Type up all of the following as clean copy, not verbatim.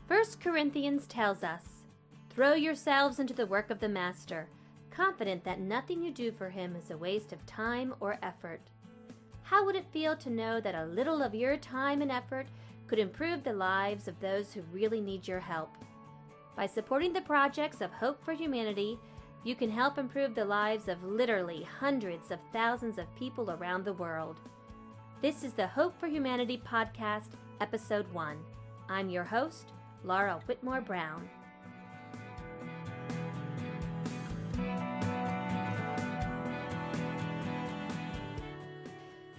1 Corinthians tells us, "Throw yourselves into the work of the Master, confident that nothing you do for him is a waste of time or effort." How would it feel to know that a little of your time and effort could improve the lives of those who really need your help? By supporting the projects of Hope for Humanity, you can help improve the lives of literally hundreds of thousands of people around the world. This is the Hope for Humanity podcast, episode 1. I'm your host, Laura Whitmore Brown.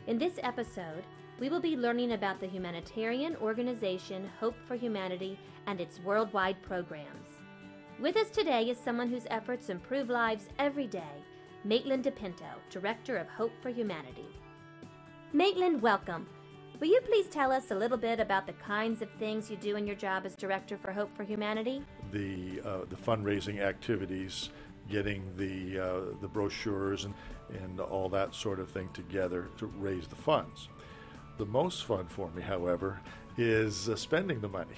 In this episode, we will be learning about the humanitarian organization Hope for Humanity and its worldwide programs. With us today is someone whose efforts improve lives every day, Maitland DePinto, Director of Hope for Humanity. Maitland, welcome. Will you please tell us a little bit about the kinds of things you do in your job as Director for Hope for Humanity? The fundraising activities, getting the brochures and all that sort of thing together to raise the funds. The most fun for me, however, is spending the money,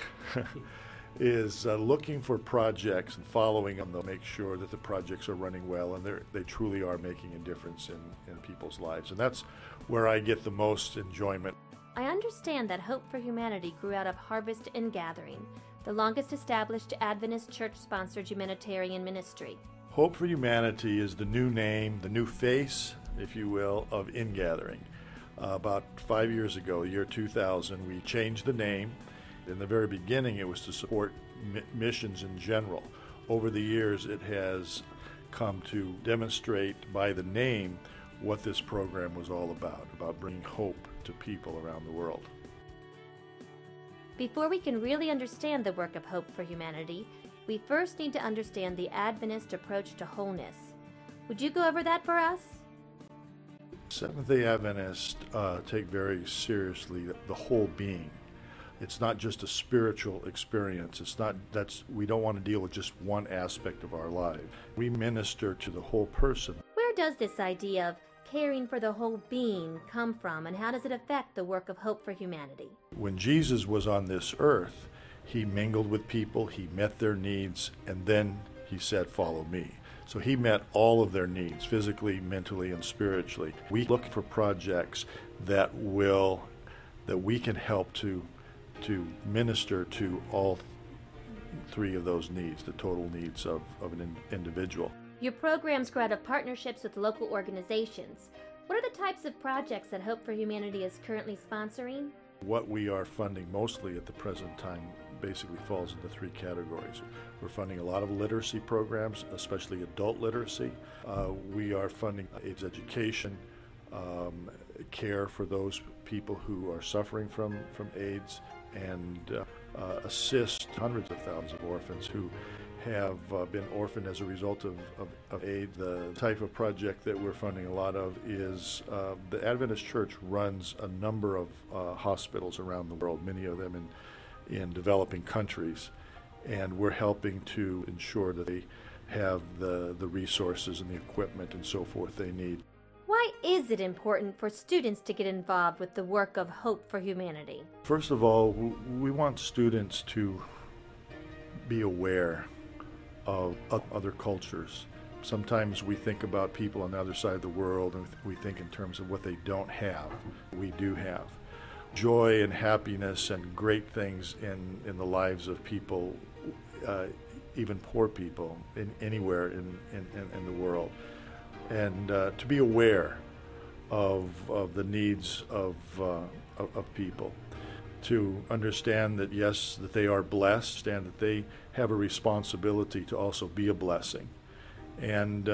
is looking for projects and following them to make sure that the projects are running well and they truly are making a difference in people's lives. And that's where I get the most enjoyment. I understand that Hope for Humanity grew out of Harvest and Gathering, the longest established Adventist church-sponsored humanitarian ministry. Hope for Humanity is the new name, the new face, if you will, of Ingathering. About 5 years ago, the year 2000, we changed the name. In the very beginning, it was to support missions in general. Over the years, it has come to demonstrate by the name what this program was all about bringing hope to people around the world. Before we can really understand the work of Hope for Humanity, we first need to understand the Adventist approach to wholeness. Would you go over that for us? Seventh-day Adventists take very seriously the whole being. It's not just a spiritual experience. We don't want to deal with just one aspect of our life. We minister to the whole person. Where does this idea of caring for the whole being come from, and how does it affect the work of Hope for Humanity? When Jesus was on this earth, he mingled with people, he met their needs, and then he said, "Follow me." So he met all of their needs, physically, mentally, and spiritually. We look for projects that we can help to minister to all three of those needs, the total needs of an individual. Your programs grow out of partnerships with local organizations. What are the types of projects that Hope for Humanity is currently sponsoring? What we are funding mostly at the present time basically falls into three categories. We're funding a lot of literacy programs, especially adult literacy. We are funding AIDS education, care for those people who are suffering from AIDS, and assist hundreds of thousands of orphans who have been orphaned as a result of AIDS. The type of project that we're funding a lot of is the Adventist Church runs a number of hospitals around the world, many of them in developing countries, and we're helping to ensure that they have the resources and the equipment and so forth they need. Why is it important for students to get involved with the work of Hope for Humanity? First of all, we want students to be aware of other cultures. Sometimes we think about people on the other side of the world and we think in terms of what they don't have. We do have joy and happiness and great things in the lives of people, even poor people, anywhere in the world. And to be aware of the needs of people, to understand that yes, that they are blessed and that they have a responsibility to also be a blessing. And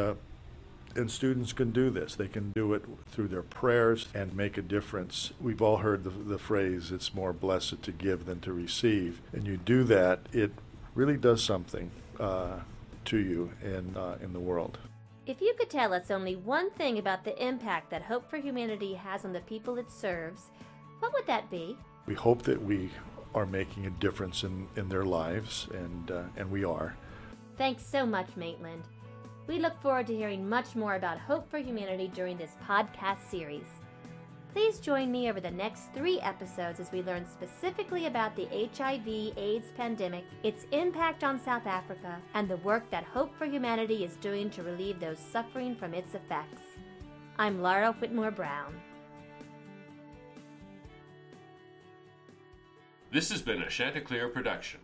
students can do this. They can do it through their prayers and make a difference. We've all heard the phrase, "It's more blessed to give than to receive." And you do that, it really does something to you in the world. If you could tell us only one thing about the impact that Hope for Humanity has on the people it serves, what would that be? We hope that we are making a difference in their lives, and we are. Thanks so much, Maitland. We look forward to hearing much more about Hope for Humanity during this podcast series. Please join me over the next 3 episodes as we learn specifically about the HIV/AIDS pandemic, its impact on South Africa, and the work that Hope for Humanity is doing to relieve those suffering from its effects. I'm Laura Whitmore Brown. This has been a Chanticleer production.